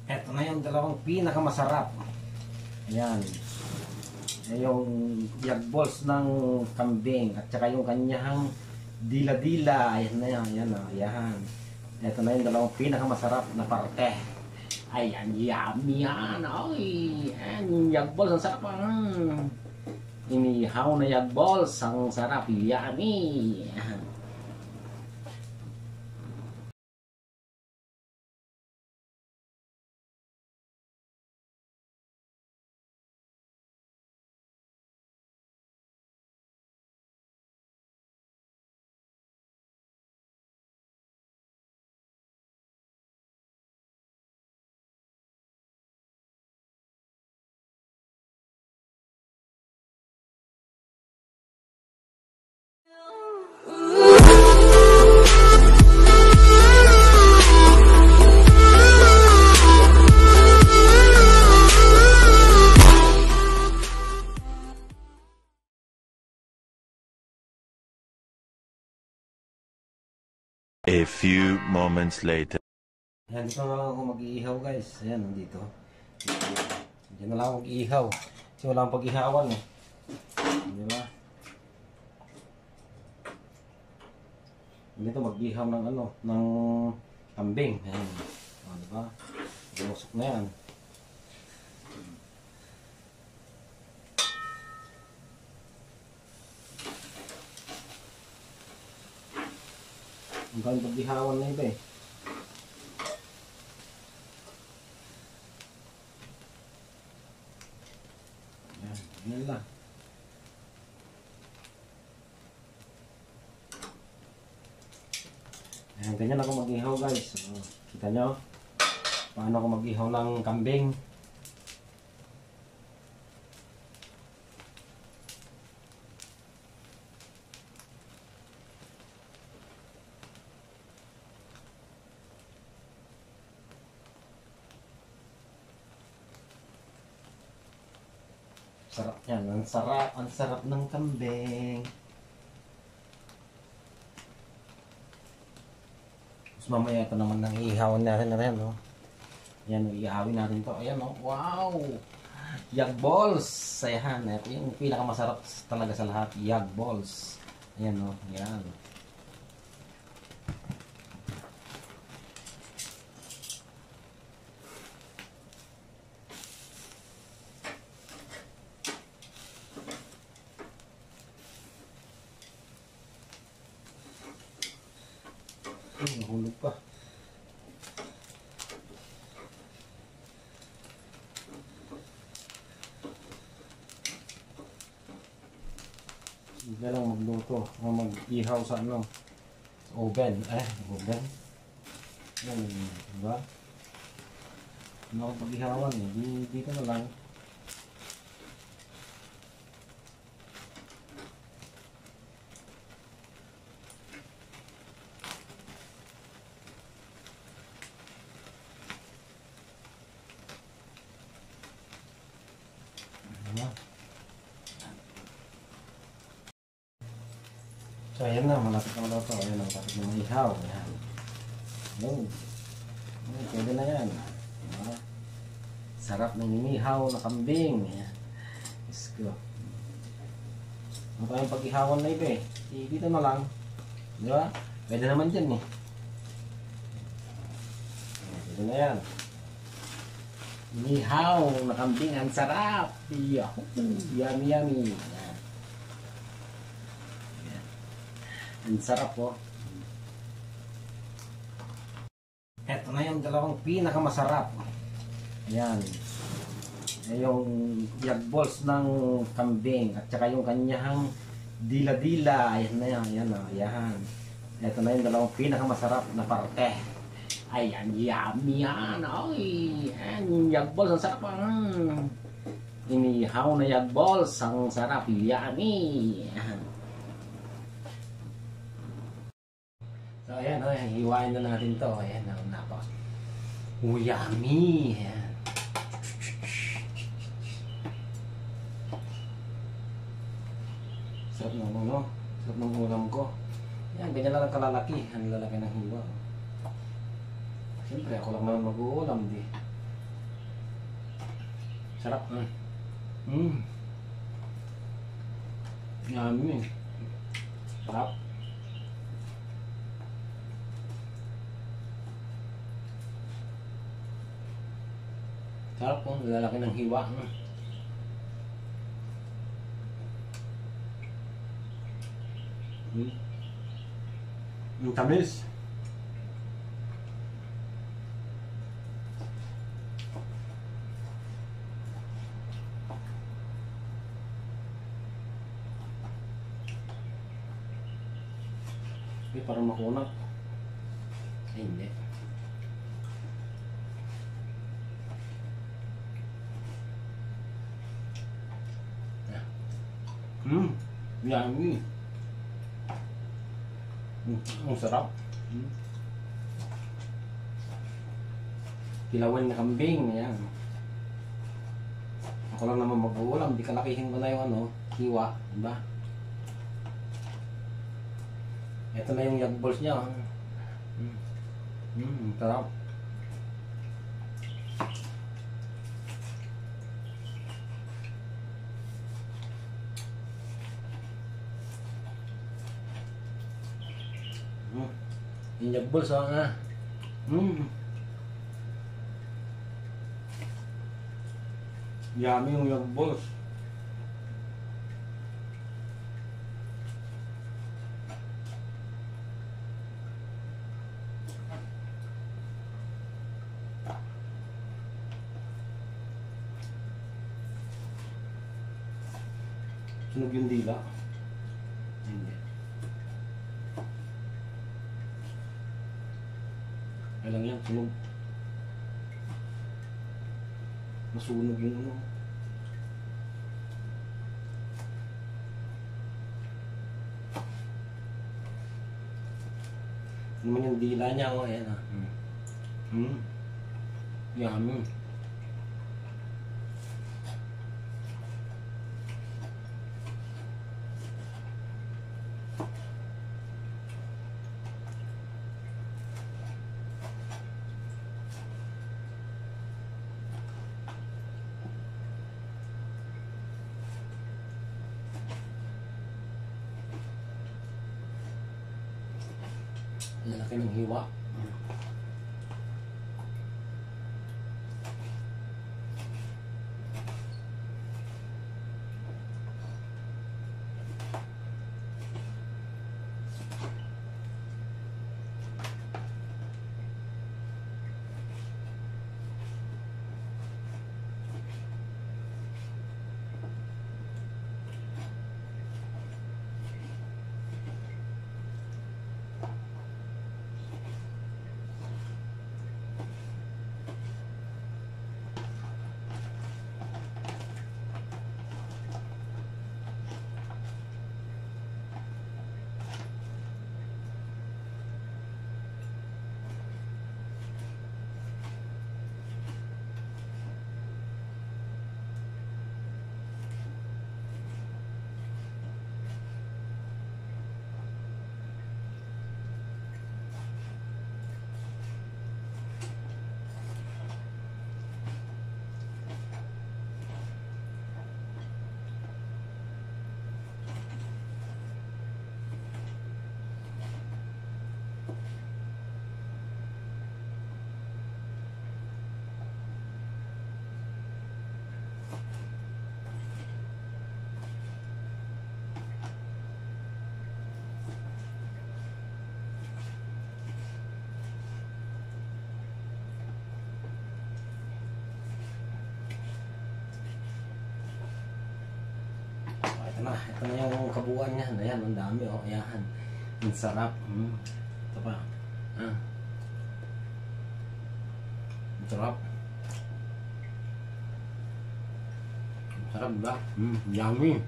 Eto na yung dalawang pinakamasarap. Ayan. Yung yag balls ng kambing at saka yung kanyang dila-dila. Ayan na yan. Ayan na. Ayan. Eto na yung dalawang pinakamasarap na parte. Ayan. Yummy yan. Ay. Ayan. Yung yag balls. Ang sarap. Inihaw na yag balls. Ang sarap. Yummy. Ayan. A few moments later. Ayan, dito na lang ako mag-iihaw guys. Ayan, nandito. Diyan na lang ako mag-iihaw. Kasi wala akong pag-ihawan eh. Diba? Dito mag-iihaw ng ano, ng kambing. Ayan. O, diba? Bumusok na yan. Ang kanyang pag-ihawan na ito eh. Ayan, ganyan lang. Ayan, ganyan ako mag-ihaw guys. So, kita nyo? Paano ako mag-ihaw ng kambing. Sarap yan. Ang sarap ng kambing. Tapos mamaya ito naman nang iihawan natin na rin, no? Yan, iihawin natin to. Ayan, no? Wow! Yag balls! Ayan, ito yung pinakamasarap talaga sa lahat. Yag balls. Ayan, no? Ayan. Nahulog pa. Hindi lang magluto o mag-ihaw sa ano, sa oven. Oven. Yan, diba? Ano akong pag-ihawan eh. Dito na lang. So ayan na, malapit na malapit. Ayan na, malapit na maihaw. Ayan. Ayan. Pwede na yan. Ayan. Sarap ng inihaw na kambing. Ayan. Let's go. Ano tayong pag-ihawan na ito eh. Dito na lang. Di ba? Pwede naman dyan eh. Pwede na yan. Inihaw na kambing. Ang sarap. Yummy yummy. Ang sarap po. Eto na yung dalawang pinakamasarap. Ayan. Yung yag balls ng kambing at saka yung kanyang dila-dila. Ayan na yan. Ayan na. Ayan. Eto na yung dalawang pinakamasarap na parte. Ayan. Yummy yan. Ay. Ayan. Yung yag balls. Ang sarap. Inihaw na yag balls. Ang sarap. Yummy. Ayan. So ayan, hiwain na natin to. Ayan, napak. Yummy! Ayan. Sarap ng ulo. Sarap ng ulam ko. Ayan, ganyan lang kalalaki. Ang lalaki ng hiwa. Siyempre, ako lang naman mag-uulam, di. Sarap. Yummy. Sarap. Sarap po, lalaki ng hiwa. Ang tamis. Parang makunat. Ay, hindi. Yummy. Ang sarap. Kilawin na kambing. Ayan. Ako lang naman mag-uulam. Di kalakihin ko na yung ano, hiwa. Diba? Ito na yung yag balls niya. Sarap. Yung yag balls, Yummy yung yag balls. Sunog yung dila. Hindi. Kailang yan, sunog. Masunog yung ano. Ano naman yung dila niya, oh, ayan ah. Yummy. Lalaki ng hiwa. Ito na yung kabuuan niya. Ayan, ang dami, oh. Ayan. Ang sarap. Ito pa. Ang sarap. Ang sarap, diba? Yummy.